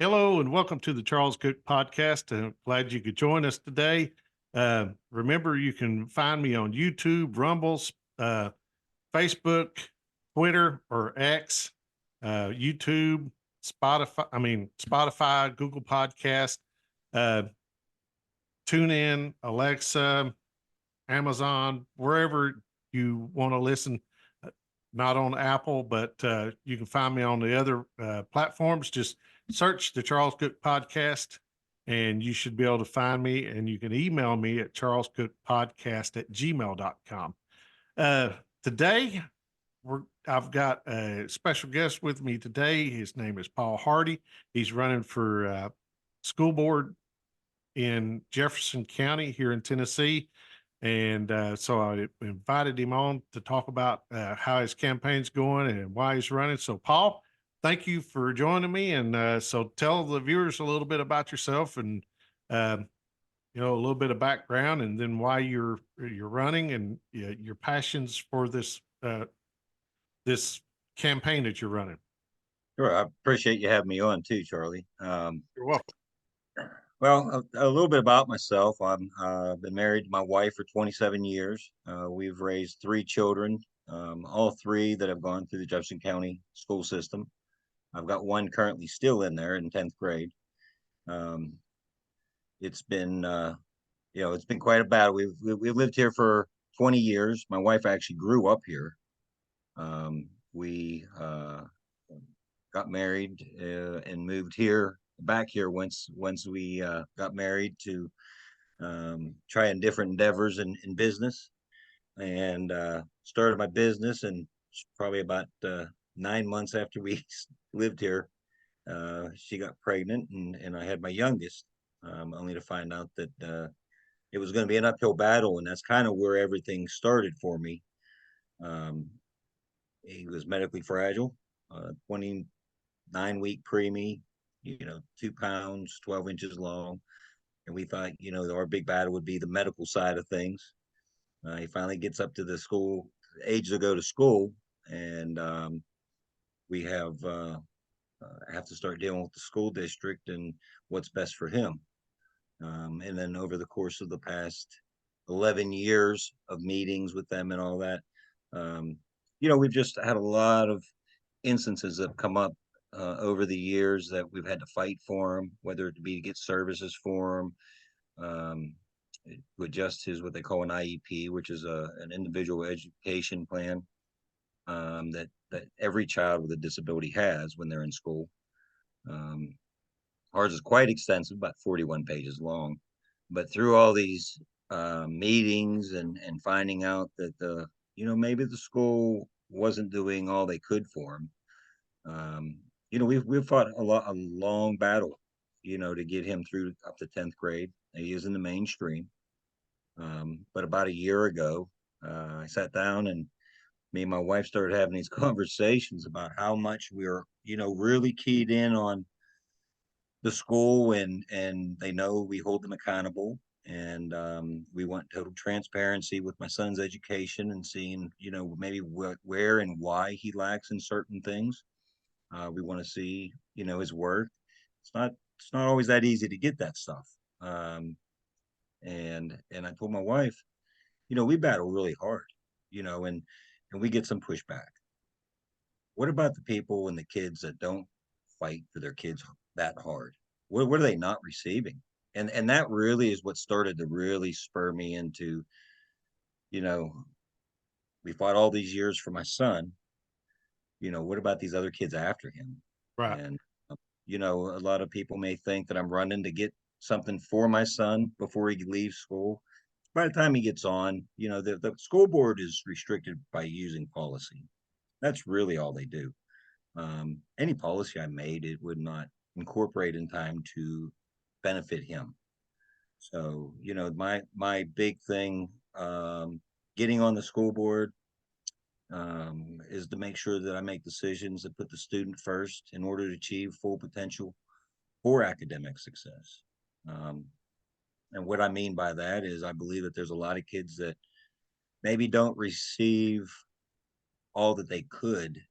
Hello and welcome to the Charles Cook Podcast. Glad you could join us today. Remember, you can find me on YouTube, Rumbles, Facebook, Twitter or X, YouTube, Spotify, Google Podcast, uh, TuneIn, Alexa, Amazon, wherever you want to listen. Not on Apple, but you can find me on the other platforms. Just search the Charles Cook Podcast, and you should be able to find me. And you can email me at charlescookpodcast@gmail.com. Today, I've got a special guest with me today. His name is Paul Hardy. He's running for school board in Jefferson County here in Tennessee. And so I invited him on to talk about how his campaign's going and why he's running. So, Paul, thank you for joining me. And so tell the viewers a little bit about yourself and, um, a little bit of background and then why you're running and your passions for this campaign that you're running. Sure. I appreciate you having me on too, Charlie. You're welcome. Well, a little bit about myself. I've been married to my wife for 27 years. We've raised three children, all three that have gone through the Jefferson County school system. I've got one currently still in there in 10th grade. Um, it's been, it's been quite a battle. We've lived here for 20 years. My wife actually grew up here. We got married and moved back here once we got married to trying different endeavors in business, and started my business. And probably about 9 months after we lived here, she got pregnant, and I had my youngest, only to find out that it was going to be an uphill battle, and that's kind of where everything started for me. um, he was medically fragile, 29-week preemie, 2 pounds, 12 inches long. And we thought, our big battle would be the medical side of things. He finally gets up to the school age to go to school, and we have to start dealing with the school district and what's best for him. And then over the course of the past 11 years of meetings with them and all that, we've just had a lot of instances that have come up over the years that we've had to fight for them, whether it be to get services for them, to adjust his what they call an IEP, which is an individual education plan, that every child with a disability has when they're in school. Ours is quite extensive, about 41 pages long. But through all these meetings and finding out that maybe the school wasn't doing all they could for him, we've fought a long battle, to get him through up to 10th grade. He is in the mainstream. But about a year ago, I sat down, and me and my wife started having these conversations about how much we are, really keyed in on the school, and they know we hold them accountable. And we want total transparency with my son's education and seeing, maybe where and why he lacks in certain things. We want to see, his work. It's not always that easy to get that stuff. And I told my wife, we battle really hard, and we get some pushback. What about the people and the kids that don't fight for their kids that hard? What are they not receiving? And that really is what started to really spur me into, you know, we fought all these years for my son. What about these other kids after him? Right. And a lot of people may think that I'm running to get something for my son before he leaves school. By the time he gets on, the school board is restricted by using policy. That's really all they do. Any policy I made, it would not incorporate in time to benefit him. So, my big thing, getting on the school board, is to make sure that I make decisions that put the student first in order to achieve full potential for academic success. Um, and what I mean by that is I believe that there's a lot of kids that maybe don't receive all that they could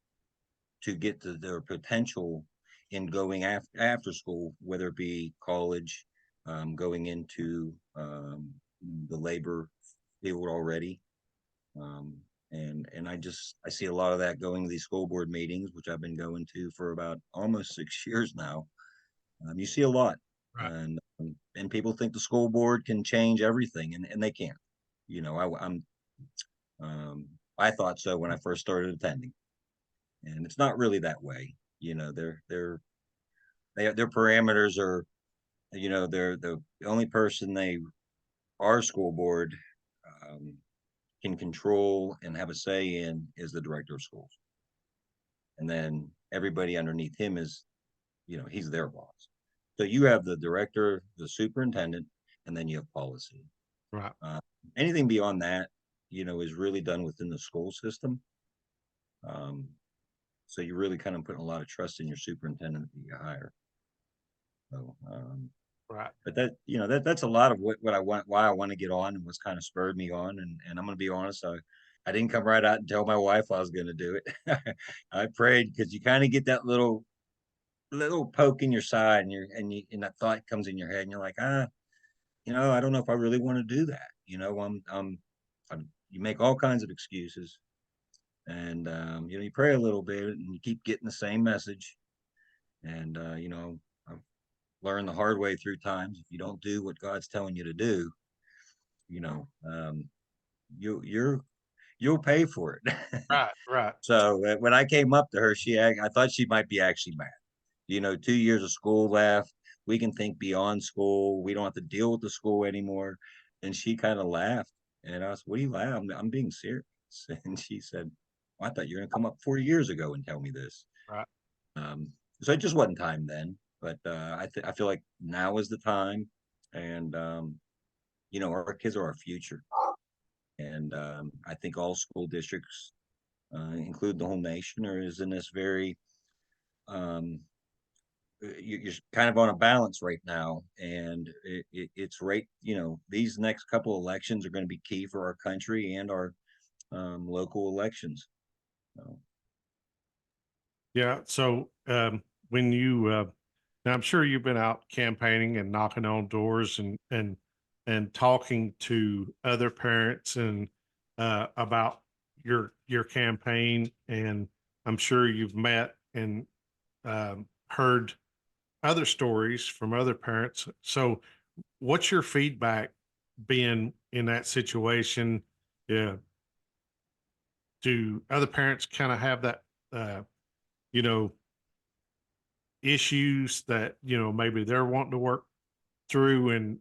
to get to their potential in going after school, whether it be college, going into the labor field already. Um, and I see a lot of that going to these school board meetings, which I've been going to for about almost 6 years now. You see a lot, Right. and people think the school board can change everything, and they can't. You know, um, I thought so when I first started attending, and it's not really that way. You know, their parameters are, they're the only person our school board um, can control and have a say in is the director of schools, and then everybody underneath him is, he's their boss. So you have the director, the superintendent, and then you have policy. Right. Uh, Anything beyond that, is really done within the school system. Um, so you're really kind of putting a lot of trust in your superintendent that you hire. So, Right. but that's a lot of what I want, why I want to get on, and what's kind of spurred me on. And I'm going to be honest, I didn't come right out and tell my wife I was going to do it. I prayed, because you kind of get that little poke in your side, and that thought comes in your head, and you're like, I don't know if I really want to do that. You make all kinds of excuses, and you pray a little bit, and you keep getting the same message. And I've learned the hard way through times, if you don't do what God's telling you to do, you know, um, you're you'll pay for it. Right. Right. So when I came up to her, I thought she might be actually mad. 2 years of school left. We can think beyond school. We don't have to deal with the school anymore. And she kind of laughed. And I said, "What are you laughing? I'm being serious." And she said, "Well, I thought you were going to come up 4 years ago and tell me this." Right. Um, so it just wasn't time then. But I feel like now is the time. And, our kids are our future. And I think all school districts, include the whole nation, or is in this very um, you're kind of on a balance right now, and it's right. These next couple elections are going to be key for our country and our local elections. So, Yeah. So when you now I'm sure you've been out campaigning and knocking on doors and talking to other parents and about your campaign, and I'm sure you've met and heard other stories from other parents. So what's your feedback been in that situation? Yeah. Do other parents kind of have that you know issues that maybe they're wanting to work through, and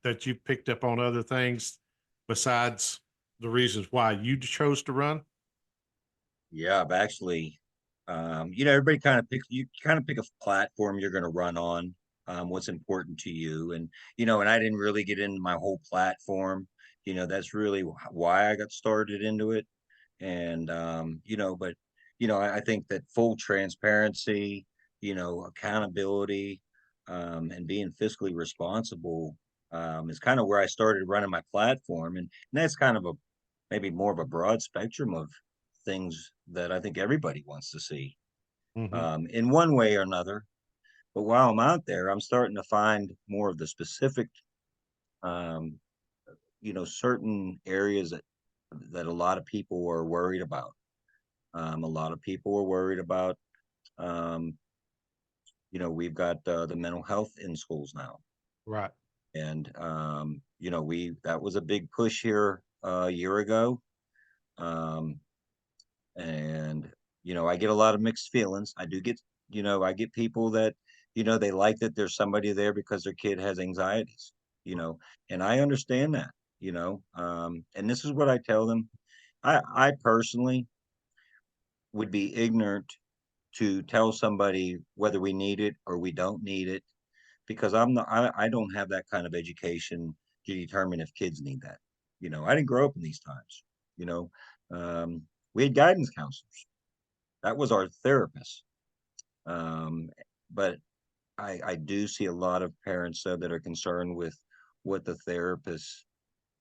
that you picked up on other things besides the reasons why you chose to run? yeah, I've actually, everybody kind of pick a platform you're going to run on, what's important to you, and I didn't really get into my whole platform. That's really why I got started into it. And but I think that full transparency, accountability, and being fiscally responsible, is kind of where I started running my platform. And that's kind of a maybe more of a broad spectrum of things that I think everybody wants to see, Hmm. in one way or another. But while I'm out there, I'm starting to find more of the specific, um, certain areas that a lot of people are worried about. A lot of people are worried about, um, we've got the mental health in schools now. Right. And, that was a big push here a year ago. Um, and, I get a lot of mixed feelings. I do get, I get people that, they like that there's somebody there because their kid has anxieties, you know, and I understand that, and this is what I tell them. I personally would be ignorant to tell somebody whether we need it or we don't need it, because I don't have that kind of education to determine if kids need that. I didn't grow up in these times. You know, um, we had guidance counselors. That was our therapist. Um, but I do see a lot of parents that are concerned with what the therapists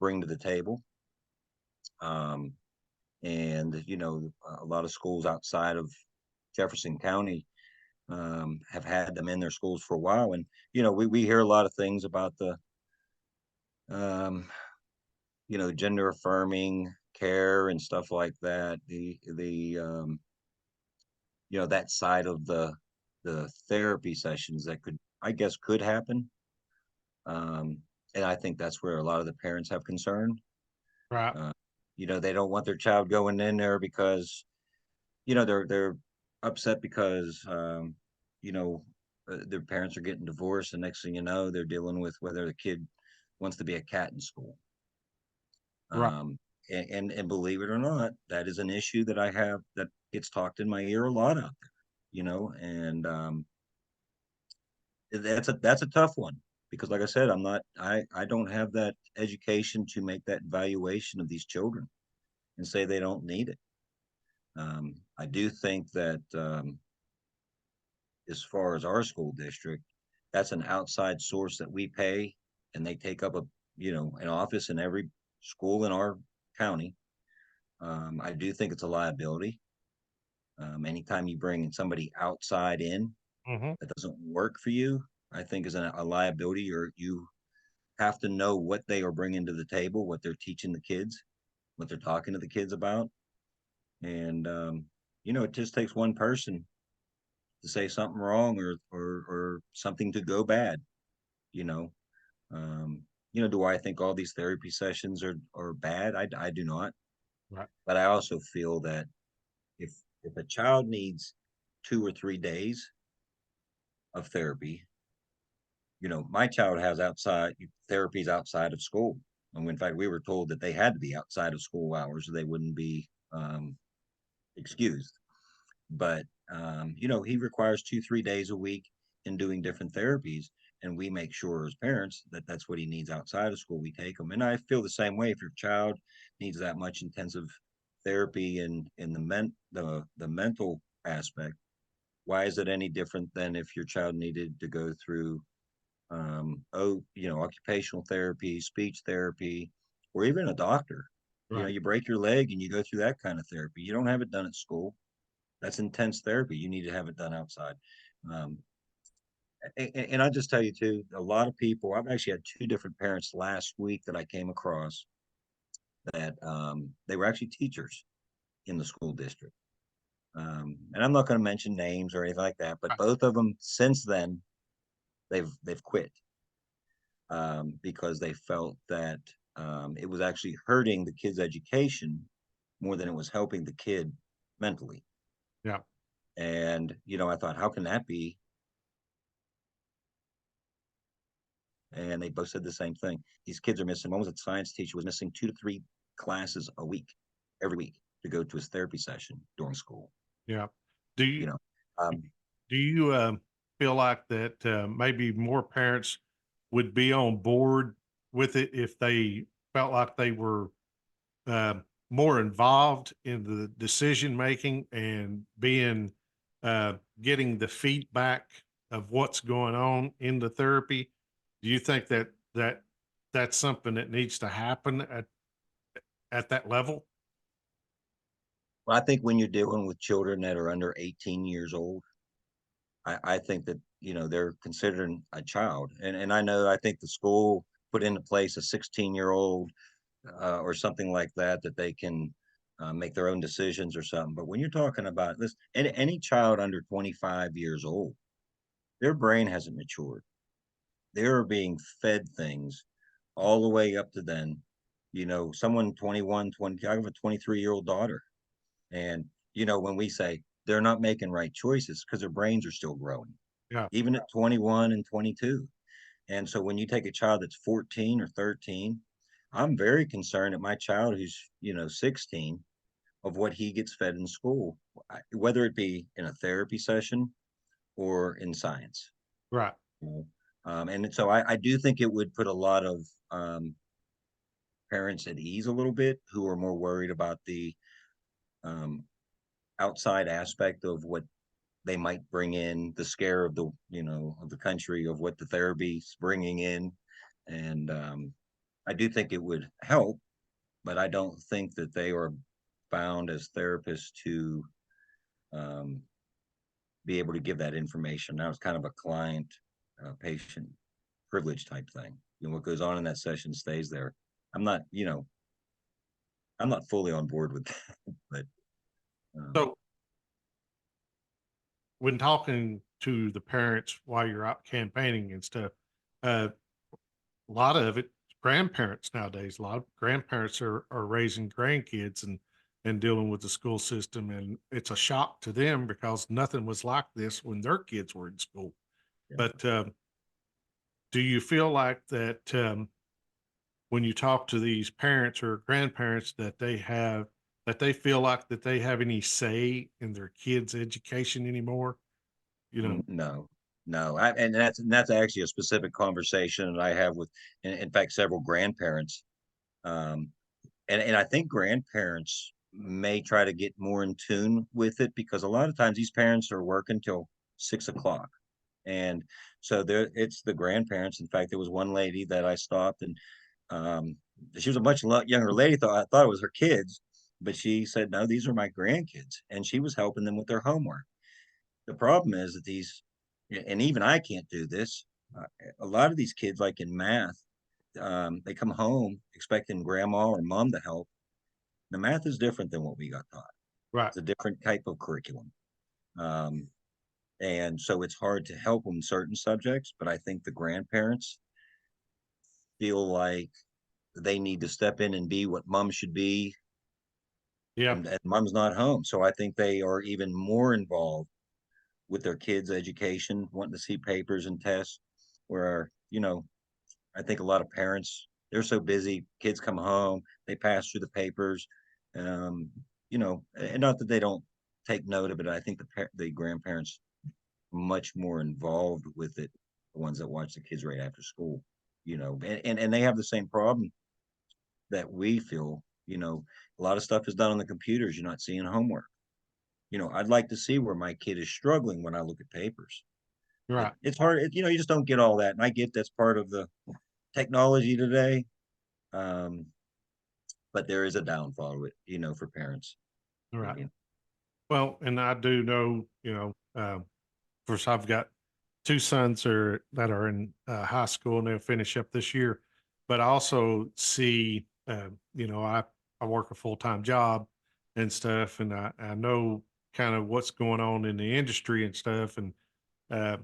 bring to the table. Um, and a lot of schools outside of Jefferson County, have had them in their schools for a while. And, we hear a lot of things about um, gender affirming care and stuff like that. That side of the therapy sessions that I guess, could happen. Um, and I think that's where a lot of the parents have concern. Right. Uh, they don't want their child going in there because, they're upset because, their parents are getting divorced, and next thing you know, they're dealing with whether the kid wants to be a cat in school. Right. Um, and believe it or not, that is an issue that I have that gets talked in my ear a lot out there, and that's a tough one because, like I said, I don't have that education to make that evaluation of these children and say they don't need it. I do think that, as far as our school district, that's an outside source that we pay, and they take up an office in every school in our county. I do think it's a liability. Anytime you bring somebody outside in Hmm. that doesn't work for you, I think is a liability, or you have to know what they are bringing to the table, what they're teaching the kids, what they're talking to the kids about. And, it just takes one person to say something wrong, or something to go bad, you know. Um, do I think all these therapy sessions are bad? I do not. Right. But I also feel that if a child needs 2 or 3 days of therapy, my child has outside therapies outside of school. And in fact, we were told that they had to be outside of school hours or they wouldn't be excused. But he requires 2, 3 days a week in doing different therapies, and we make sure as parents that that's what he needs outside of school. We take him, and I feel the same way. If your child needs that much intensive therapy in the mental aspect, why is it any different than if your child needed to go through occupational therapy, speech therapy, or even a doctor? Right. You break your leg and you go through that kind of therapy. You don't have it done at school. That's intense therapy. You need to have it done outside. Um, and I just tell you too, a lot of people. I've actually had two different parents last week that I came across that they were actually teachers in the school district. And I'm not going to mention names or anything like that, but Right. both of them since then they've quit, because they felt that it was actually hurting the kid's education more than it was helping the kid mentally. Yeah. And I thought, how can that be? And they both said the same thing. These kids are missing. One was a science teacher, was missing 2 to 3 classes a week, every week, to go to his therapy session during school. Yeah. Do You you know, um, do you feel like that maybe more parents would be on board with it if they felt like they were uh, more involved in the decision making and being getting the feedback of what's going on in the therapy? Do you think that that's something that needs to happen at that level? I think when you're dealing with children that are under 18 years old, I think that they're considering a child, and I think the school put into place a 16-year-old, or something like that, that they can make their own decisions or something. But when you're talking about this, any child under 25 years old, their brain hasn't matured. They're being fed things all the way up to then. Someone 21, 20, I have a 23-year-old daughter. And, when we say they're not making right choices because their brains are still growing, Yeah. even at 21 and 22. And so when you take a child that's 14 or 13, I'm very concerned at my child who's, 16, of what he gets fed in school, whether it be in a therapy session or in science. Right. you know. And so I do think it would put a lot of parents at ease a little bit who are more worried about the um, outside aspect of what they might bring in, the scare of the country of what the therapy's bringing in. And I do think it would help, but I don't think that they are bound as therapists to um, be able to give that information. Now it's kind of a client patient privilege type thing. You know, what goes on in that session stays there. I'm not, you know, I'm not fully on board with that, but So when talking to the parents while you're out campaigning and stuff, uh, a lot of it, grandparents nowadays, a lot of grandparents are raising grandkids and dealing with the school system, and it's a shock to them because nothing was like this when their kids were in school. yeah. But do you feel like that when you talk to these parents or grandparents that they feel like that they have any say in their kids' education anymore? You know, No, no. And that's actually a specific conversation that I have with, in fact, several grandparents. Um, and I think grandparents may try to get more in tune with it because a lot of times these parents are working till 6 o'clock. And so there it's the grandparents. In fact, there was one lady that I stopped and um she was a much younger lady, I thought it was her kids, but she said, no, these are my grandkids, and she was helping them with their homework. The problem is that and even I can't do this. Uh, a lot of these kids, like in math, they come home expecting grandma or mom to help. The math is different than what we got taught. right? It's a different type of curriculum. Um, and so it's hard to help them in certain subjects, but I think the grandparents feel like they need to step in and be what mom should be, Yeah, and mom's not home. So I think they are even more involved with their kids' education, wanting to see papers and tests. Where, you know, I think a lot of parents, they're so busy, kids come home, they pass through the papers, um, you know, and not that they don't take note of it. I think the grandparents much more involved with it, the ones that watch the kids right after school, you know, and they have the same problem that we feel. You know, a lot of stuff is done on the computers. You're not seeing homework. You know, I'd like to see where my kid is struggling when I look at papers. But right. it's hard. You know, you just don't get all that. And I get that's part of the technology today. Um, but there is a downfall with, you know, for parents. Right. You know, Well, and I do know, of course, I've got two sons that are in high school and they'll finish up this year. But I also see, I work a full time job and stuff, and I know kind of what's going on in the industry and stuff. And uh,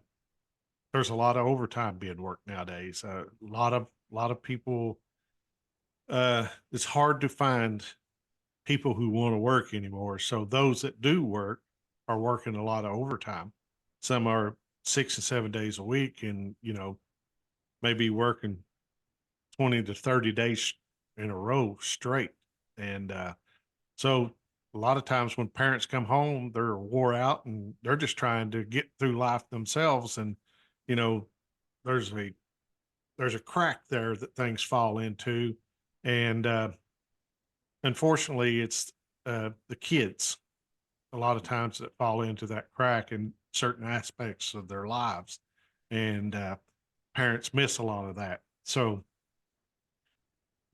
there's a lot of overtime being worked nowadays. A lot of people. It's hard to find people who want to work anymore. So those that do work are working a lot of overtime. Some are 6 and 7 days a week, and maybe working 20 to 30 days in a row straight. And so a lot of times when parents come home, they're wore out and they're just trying to get through life themselves. And you know, there's a there's a crack there that things fall into, and unfortunately, it's the kids a lot of times that fall into that crack in certain aspects of their lives, and parents miss a lot of that. So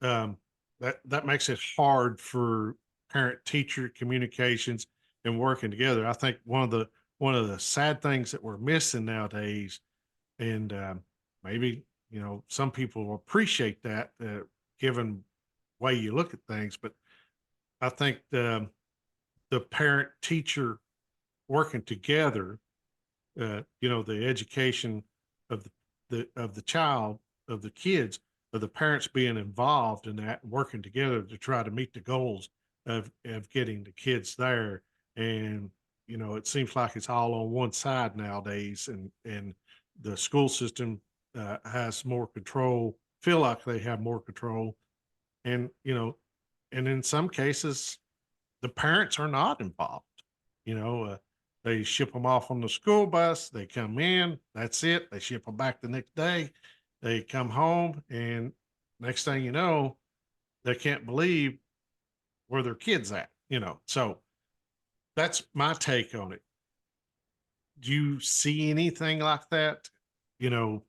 that makes it hard for parent teacher communications and working together. I think one of the sad things that we're missing nowadays, and maybe some people appreciate that, given way you look at things, but I think the parent teacher working together, the education of the child, of the kids, of the parents being involved in that, working together to try to meet the goals of getting the kids there. And it seems like it's all on one side nowadays, and the school system has more control. Feel like they have more control, and and in some cases the parents are not involved. They ship them off on the school bus. They come in. That's it. They ship them back the next day. They come home, and next thing you know, they can't believe where their kids at. So that's my take on it. Do you see anything like that? You know,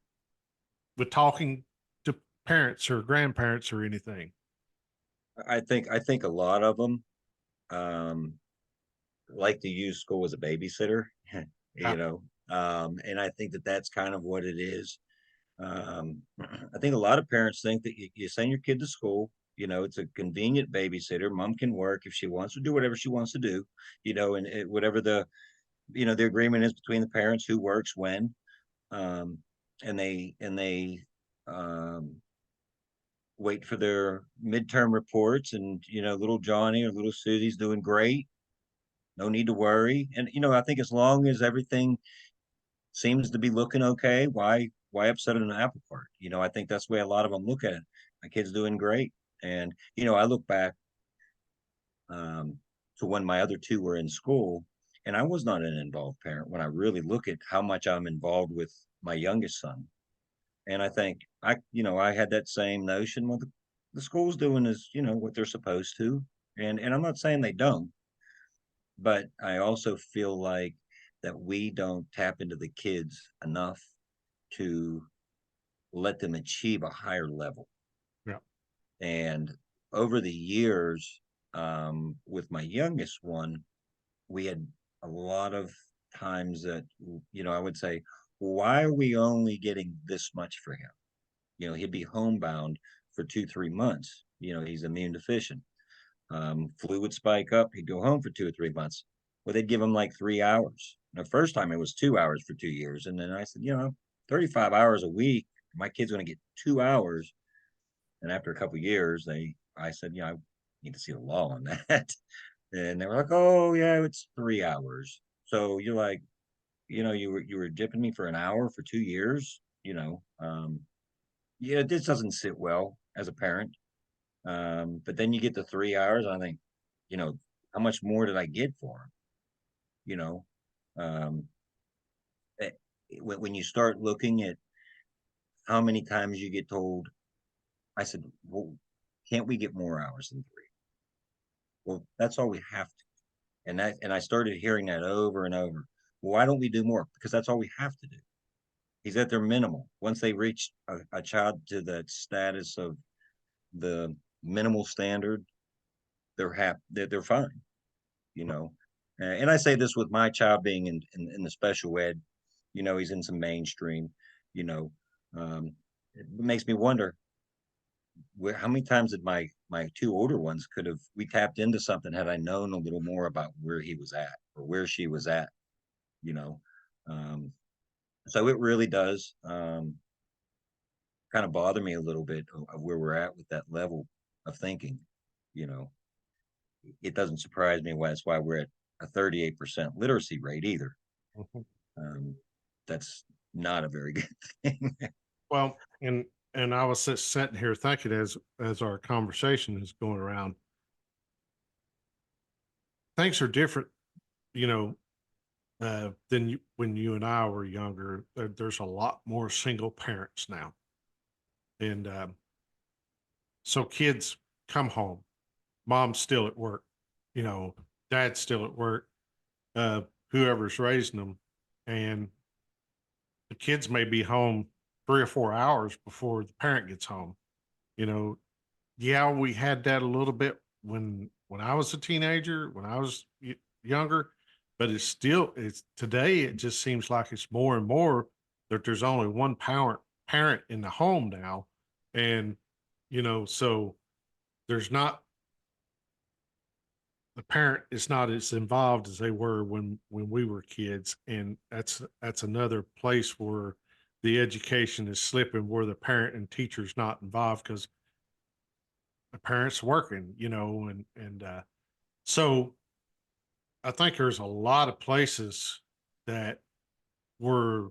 with talking to parents or grandparents or anything. I think a lot of them um, like to use school as a babysitter. you know. And I think that that's kind of what it is. I think a lot of parents think that you send your kid to school, it's a convenient babysitter. Mom can work if she wants to do whatever she wants to do, and whatever the agreement is between the parents who works when, um, and they um, wait for their midterm reports, and little Johnny or little Susie's doing great. No need to worry. And I think as long as everything seems to be looking okay, why upset an apple cart? I think that's the way a lot of them look at it. My kid's doing great. And I look back um, to when my other two were in school, and I was not an involved parent when I really look at how much I'm involved with my youngest son. And I think I had that same notion. Well, the school's doing is, what they're supposed to. And I'm not saying they don't, but I also feel like that we don't tap into the kids enough to let them achieve a higher level. Yeah. And over the years, with my youngest one, we had a lot of times that, I would say, why are we only getting this much for him? He'd be homebound for 2, 3 months. He's immune deficient. Flu would spike up. He'd go home for 2 or 3 months. Well, they'd give him like 3 hours. The first time it was 2 hours for 2 years. And then I said, 35 hours a week, my kid's going to get 2 hours. And after a couple of years, I said, I need to see the law on that. And they were like, oh yeah, it's 3 hours. So you're like, you were dipping me for an hour for 2 years, yeah, this doesn't sit well as a parent. But then you get the 3 hours, and I think, you know, how much more did I get for him? You know, um, eh, when you start looking at how many times you get told, I said, well, can't we get more hours than three? Well, that's all we have to. And I started hearing that over and over. Well, why don't we do more? Because that's all we have to do. He's at their minimal. Once they reach a child to that status of the minimal standard, they're happy. They're fine. You know. And I say this with my child being in the special ed. He's in some mainstream. You know, it makes me wonder how many times did my two older ones could have we tapped into something had I known a little more about where he was at or where she was at. You know, um, so it really does kind of bother me a little bit of where we're at with that level of thinking. You know, it doesn't surprise me why that's why we're at a 38% literacy rate either. Mhm. Um, that's not a very good thing. Well, and I was just sitting here thinking as our conversation is going around, things are different, you know, than when you and I were younger. There's a lot more single parents now, and so kids come home, mom's still at work, you know, dad's still at work, whoever's raising them, and the kids may be home 3 or 4 hours before the parent gets home. You know, yeah, we had that a little bit when I was a teenager, when I was younger, but it's today. It just seems like it's more and more that there's only one parent in the home now, and so there's not the parent is not as involved as they were when we were kids, and that's another place where the education is slipping, where the parent and teacher's not involved because the parents working, and so I think there's a lot of places that were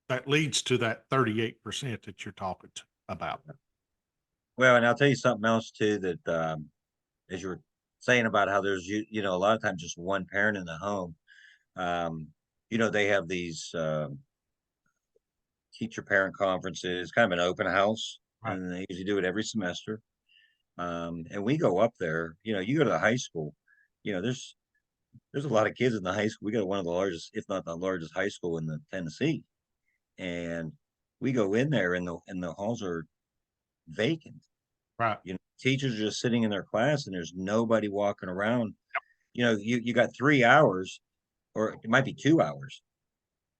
that leads to that 38% that you're talking about. Well, and I'll tell you something else too that as you were saying about how there's a lot of times just one parent in the home. Um, they have these teacher parent conferences, kind of an open house, Right. and they usually do it every semester. And we go up there. You go to the high school. There's a lot of kids in the high school. We got one of the largest, if not the largest, high school in the Tennessee, and we go in there, and the halls are vacant. Right. Teachers are just sitting in their class, and there's nobody walking around. You got 3 hours. or it might be 2 hours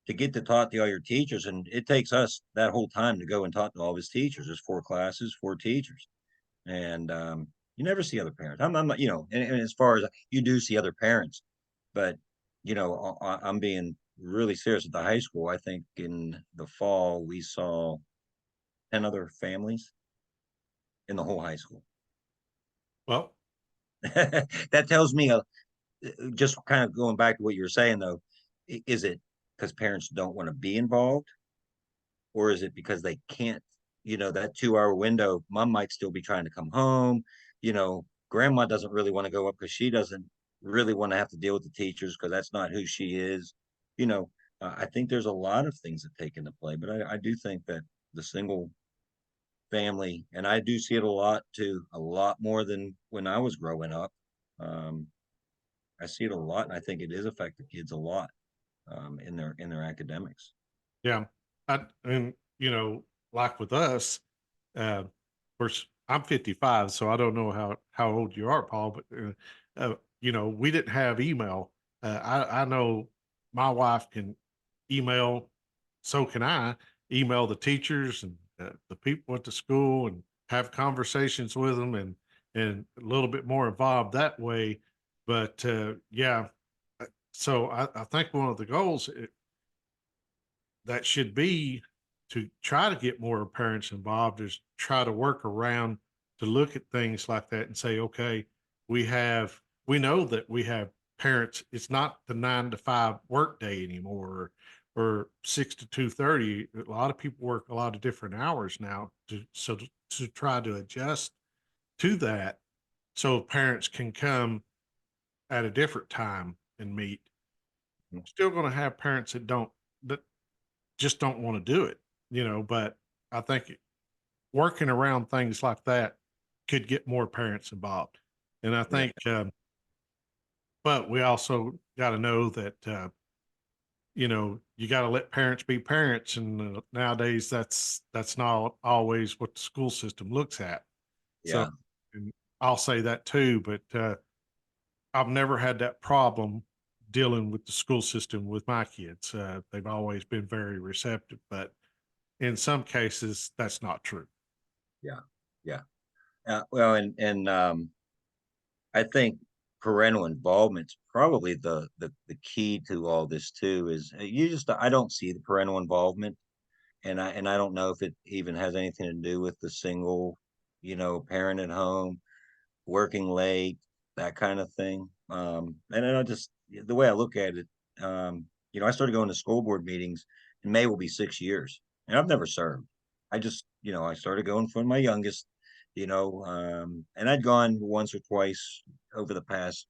to get to talk to all your teachers. And it takes us that whole time to go and talk to all of his teachers. There's 4 classes, 4 teachers. And you never see other parents. I'm not, and as far as you do see other parents, but I'm being really serious at the high school. I think in the fall we saw 10 other families in the whole high school. Well, That tells me just kind of going back to what you were saying though, is it because parents don't want to be involved, or is it because they can't? That 2 hour window, mom might still be trying to come home. Grandma doesn't really want to go up because she doesn't really want to have to deal with the teachers because that's not who she is. You know, I think there's a lot of things that take into play, but I do think that the single family, and I do see it a lot too, a lot more than when I was growing up. Um, I see it a lot, and I think it is affecting kids a lot in their academics. yeah. And like with us, of course, I'm 55, so I don't know how old you are, Paul, but we didn't have email. I know my wife can email, so can I email the teachers and the people at the school and have conversations with them and a little bit more involved that way. But yeah, so I think one of the goals that should be to try to get more parents involved is try to work around to look at things like that and say, okay, we know that we have parents. It's not the 9 to 5 work day anymore, or 6 to 2:30. A lot of people work a lot of different hours now to try to adjust to that so parents can come at a different time and meet. Still going to have parents that just don't want to do it, but I think working around things like that could get more parents involved. And I Yeah, think, but we also got to know that, you got to let parents be parents. And nowadays that's not always what the school system looks at. So, yeah, and I'll say that too, but, I've never had that problem dealing with the school system with my kids. They've always been very receptive, but in some cases, that's not true. yeah, yeah. Well, and I think parental involvement's probably the key to all this too. Is I don't see the parental involvement, and I don't know if it even has anything to do with the single, parent at home, working late, that kind of thing. And then I just the way I look at it, I started going to school board meetings in May will be 6 years, and I've never served. I just, I started going for my youngest, and I'd gone once or twice over the past.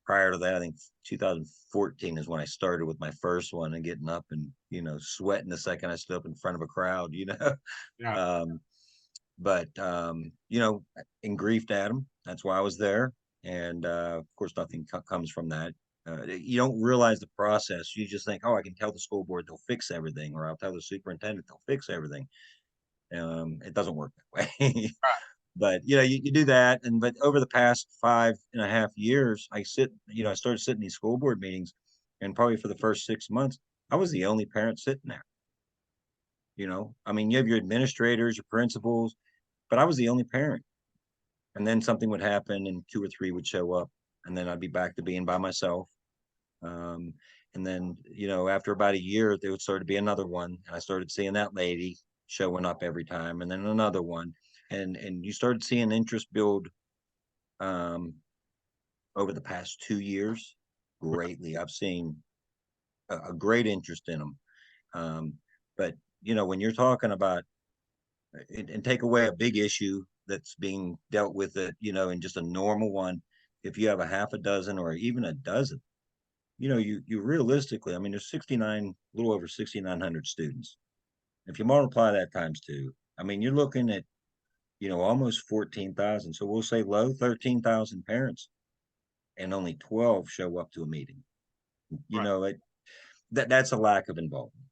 Prior to that, I think 2014 is when I started with my first one and getting up and sweating the second I stood up in front of a crowd. Yeah. Um, but in grief Adam, that's why I was there. And of course nothing comes from that. You don't realize the process. You just think, oh, I can tell the school board they'll fix everything, or I'll tell the superintendent they'll fix everything. It doesn't work that way. But you do that. But over the past 5.5 years, I started sitting in these school board meetings, and probably for the first 6 months I was the only parent sitting there. I mean, you have your administrators, your principals, but I was the only parent. And then something would happen and 2 or 3 would show up, and then I'd be back to being by myself. Um, and then, after about a year, there would start to be another one. And I started seeing that lady showing up every time, and then another one. And you started seeing interest build um, over the past 2 years greatly. I've seen a great interest in them. Um, but, when you're talking about and take away a big issue that's being dealt with it, in just a normal one. If you have a half a dozen or even a dozen, you realistically, I mean, there's 69, a little over 6,900 students. If you multiply that times two, I mean, you're looking at, almost 14,000. So we'll say low 13,000 parents, and only 12 show up to a meeting. You Right. know, it, that's a lack of involvement.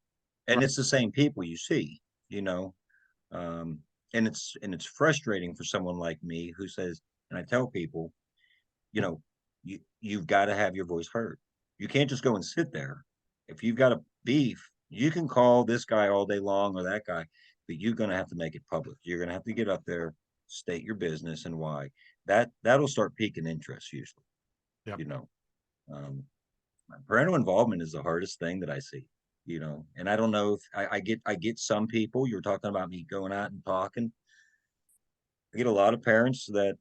And Right. it's the same people you see, you know, um, and it's frustrating for someone like me who says, and I tell people, you know, you've got to have your voice heard. You can't just go and sit there. If you've got a beef, you can call this guy all day long or that guy, but you're gonna have to make it public. You're gonna have to get up there, state your business and why. That'll start piquing interest usually, Yep. you know. Um, Parental involvement is the hardest thing that I see, and I don't know if I get some people. You were talking about me going out and talking. I get a lot of parents that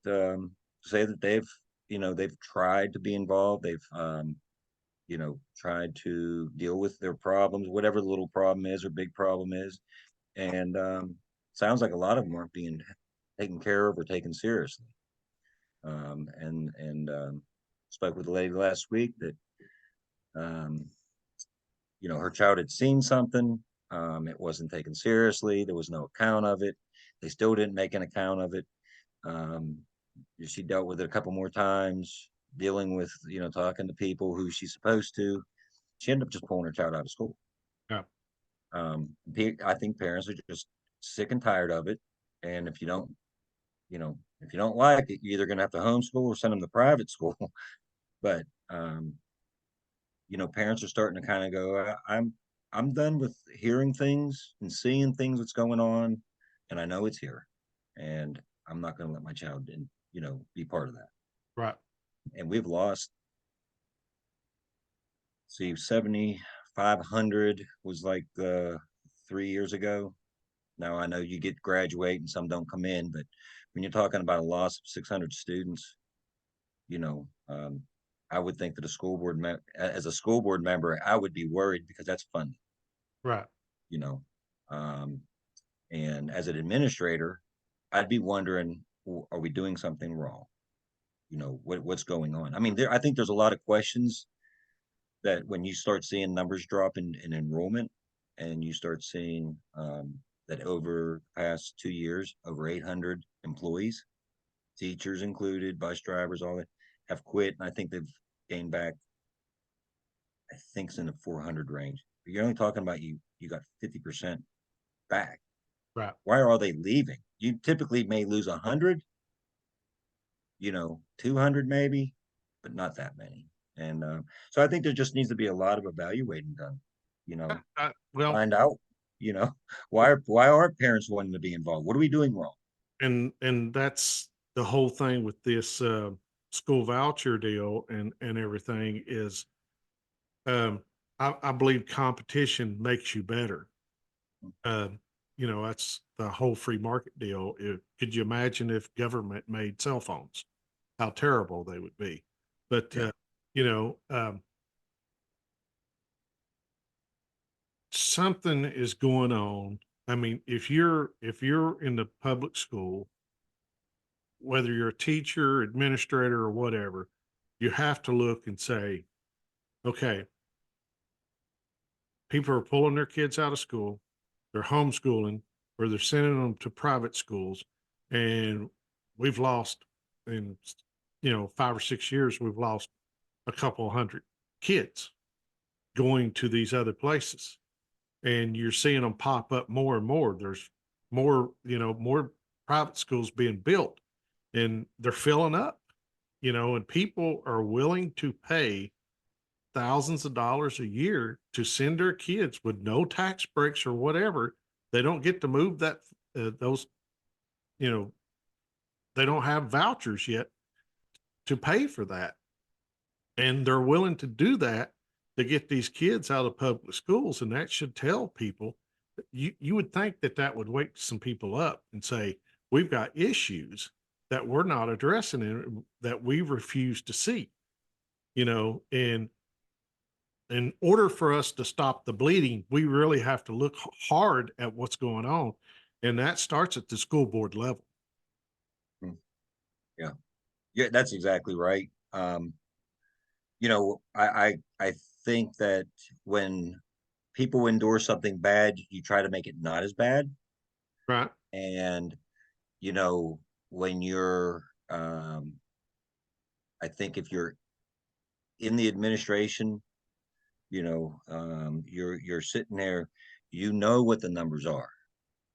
say that they've tried to be involved. They've tried to deal with their problems, whatever the little problem is or big problem is. And sounds like a lot of them aren't being taken care of or taken seriously. And spoke with a lady last week that um, her child had seen something. It wasn't taken seriously. There was no account of it. They still didn't make an account of it. Um, she dealt with it a couple more times, dealing with, talking to people who she's supposed to. She ended up just pulling her child out of school. Yeah. I think parents are just sick and tired of it. And if you don't like it, you're either going to have to homeschool or send them to private school. But parents are starting to kind of go, I'm done with hearing things and seeing things that's going on, and I know it's here, and I'm not going to let my child be part of that. Right. And we've lost, see, 7,500 was like 3 years ago. Now I know you get graduate and some don't come in, but when you're talking about a loss of 600 students, you know, um, I would think that as a school board member, I would be worried because that's funding, Right. you know. Um, and as an administrator, I'd be wondering, are we doing something wrong? What's going on? I mean, I think there's a lot of questions that when you start seeing numbers drop in enrollment, and you start seeing that over the past 2 years, over 800 employees, teachers included, bus drivers, all that, have quit. And I think they've gained back, I think it's in the 400 range. But you're only talking about you got 50% back. Right. Why are all they leaving? You typically may lose 100, 200 maybe, but not that many. And so I think there just needs to be a lot of evaluating done, you know, Well, find out, you know, why aren't parents wanting to be involved? What are we doing wrong? and that's the whole thing with this school voucher deal and everything is um I believe competition makes you better. Um, that's the whole free market deal. Could you imagine if government made cell phones? How terrible they would be. But Yeah. you know, um, something is going on. I mean, if you're in the public school, whether you're a teacher, administrator, or whatever, you have to look and say, okay, people are pulling their kids out of school, they're homeschooling, or they're sending them to private schools, and we've lost in 5 or 6 years, we've lost a couple hundred kids going to these other places, and you're seeing them pop up more and more. There's more private schools being built, and they're filling up, and people are willing to pay thousands of dollars a year to send their kids with no tax breaks or whatever. They don't get to move those, you know, they don't have vouchers yet to pay for that. And they're willing to do that to get these kids out of public schools. And that should tell people, you would think that that would wake some people up and say, we've got issues that we're not addressing and that we refuse to see, and in order for us to stop the bleeding, we really have to look hard at what's going on. And that starts at the school board level. Mm, yeah. Yeah, that's exactly right. I think that when people endorse something bad, you try to make it not as bad. Right. And, you know, when I think if you're in the administration, you're sitting there, what the numbers are,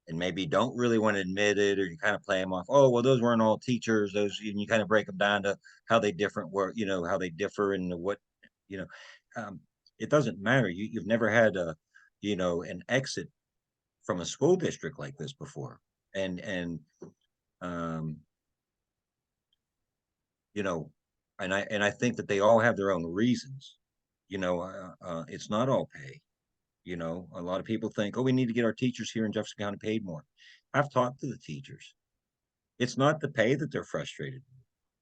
and maybe don't really want to admit it, or you kind of play them off. Oh, well, those weren't all teachers. Those, and you kind of break them down to how they differ and what, you know, it doesn't matter. You've never had an exit from a school district like this before. And you know, and I think that they all have their own reasons. It's not all pay. A lot of people think, oh, we need to get our teachers here in Jefferson County paid more. I've talked to the teachers. It's not the pay that they're frustrated.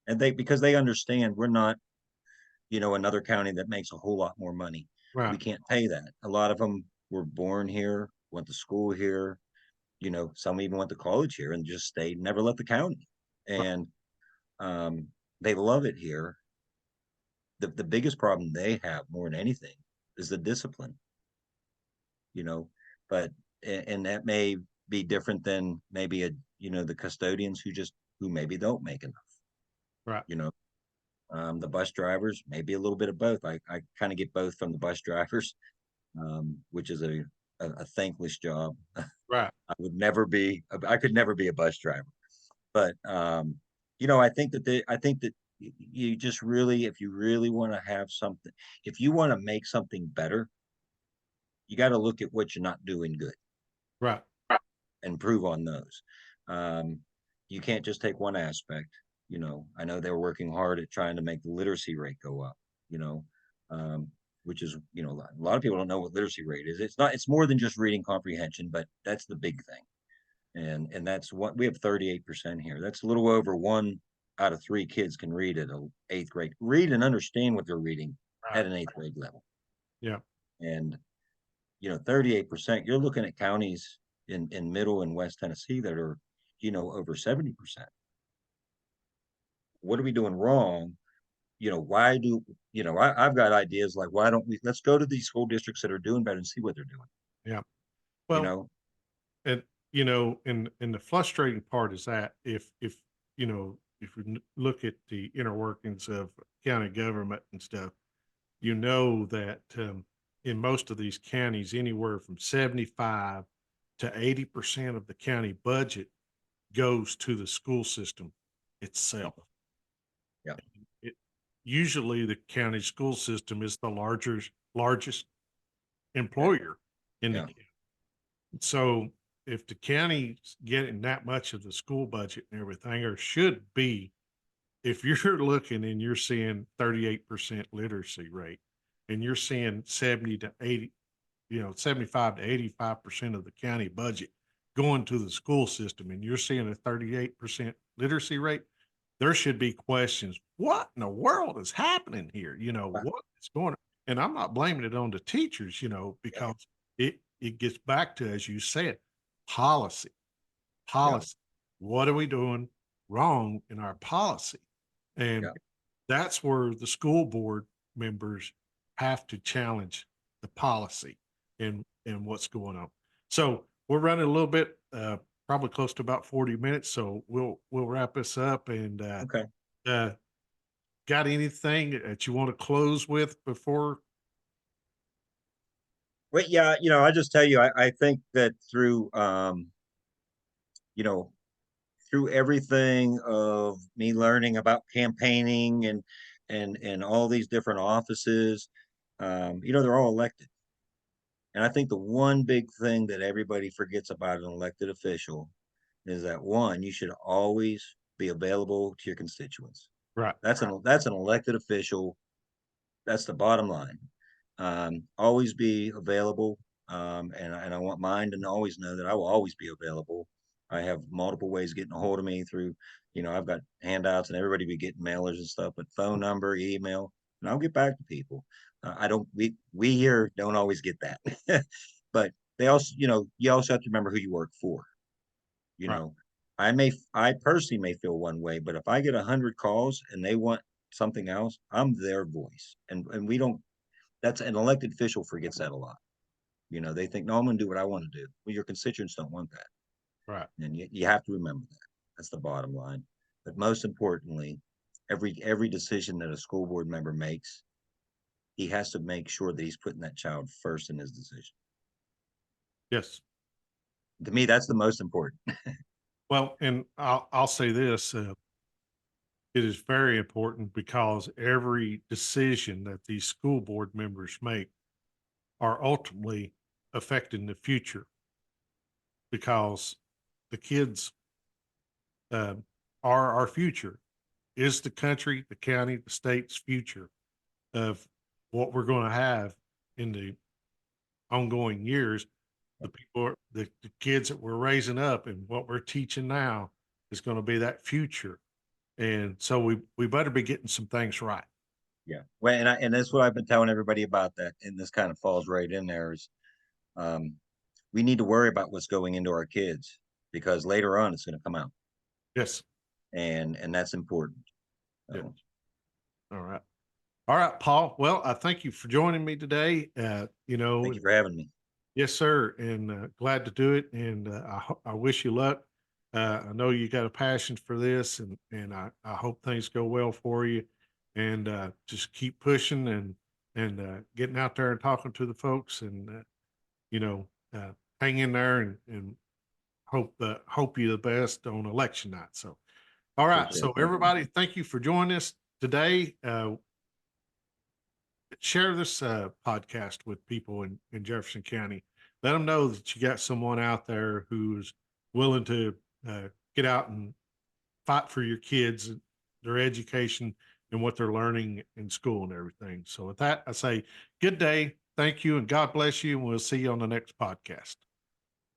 And because they understand we're not, another county that makes a whole lot more money. Right. We can't pay that. A lot of them were born here, went to school here, some even went to college here and just stayed, never left the county. Right. And um, they love it here. The biggest problem they have more than anything is the discipline, you know, but, and that may be different than maybe the custodians who maybe don't make enough, Right. you know, the bus drivers, maybe a little bit of both. I kind of get both from the bus drivers, which is a thankless job. Right. I could never be a bus driver, but I think that you just really, if you really want to have something, if you want to make something better, you got to look at what you're not doing good Right. and improve on those. Um, you can't just take one aspect. I know they're working hard at trying to make the literacy rate go up. You know, um, which is a lot of people don't know what literacy rate is. It's more than just reading comprehension, but that's the big thing. And that's what we have 38% here. That's a little over 1 out of 3 kids can read at a eighth grade, read and understand what they're reading Right. at an eighth grade level. Yeah. And 38%, you're looking at counties in middle and West Tennessee that are, over 70%. What are we doing wrong? Why do, I've got ideas like, why don't let's go to these school districts that are doing better and see what they're doing, Yeah. you Well, know? and and the frustrating part is that if we look at the inner workings of county government and stuff, that in most of these counties, anywhere from 75 to 80% of the county budget goes to the school system itself. Yeah, It usually the county school system is the largest yeah, employer in the yeah, county. So if the county's getting that much of the school budget and everything, or should be, if you're looking and you're seeing 38% literacy rate and you're seeing 70 to 80, 75 to 85% of the county budget going to the school system, and you're seeing a 38% literacy rate, there should be questions. What in the world is happening here? uh, What is going on? And I'm not blaming it on the teachers, yeah, because it gets back to, as you said, policy, yeah, policy. What are we doing wrong in our policy? And yeah. that's where the school board members have to challenge the policy and what's going on. So we're running a little bit, probably close to about 40 minutes. So we'll wrap this up. And Okay. uh, got anything that you want to close with before? Well, yeah, I just tell you, I think that you know, through everything of me learning about campaigning and all these different offices, they're all elected. And I think the one big thing that everybody forgets about an elected official is that one, you should always be available to your constituents. Right. That's an elected official. That's the bottom line. Always be available. And I want mine to always know that I will always be available. I have multiple ways of getting a hold of me through, I've got handouts and everybody be getting mailers and stuff, but phone number, email, and I'll get back to people. I don't, we here don't always get that, but they also, you also have to remember who you work for. You Right. know, I personally may feel one way, but if I get 100 calls and they want something else, I'm their voice. And we don't, that's an elected official forgets that a lot. They think, no, I'm going to do what I want to do. Well, your constituents don't want that. Right. And you have to remember that. That's the bottom line. But most importantly, every decision that a school board member makes, he has to make sure that he's putting that child first in his decision. Yes. To me, that's the most important. Well, and I'll say this, It is very important because every decision that these school board members make are ultimately affecting the future because the kids are our future, is the country, the county, the state's future of what we're going to have in the ongoing years. The people, the kids that we're raising up and what we're teaching now is going to be that future. And so we better be getting some things right. Yeah. Well, and that's what I've been telling everybody about that. And this kind of falls right in there is, um, we need to worry about what's going into our kids because later on it's going to come out, Yes. and that's important. Yeah. So, All right. All right, Paul. Well, I thank you for joining me today. thank you for having me. Yes, sir. And glad to do it. And I wish you luck. I know you got a passion for this, and I hope things go well for you. And just keep pushing and getting out there and talking to the folks, and you know, uh, hang in there and hope you the best on election night. So, all right. Appreciate So it. Thank you. everybody, thank you for joining us today. Share this podcast with people in Jefferson County. Let them know that you got someone out there who's willing to uh, get out and fight for your kids, their education, and what they're learning in school and everything. So, with that, I say good day, thank you, and God bless you. And we'll see you on the next podcast.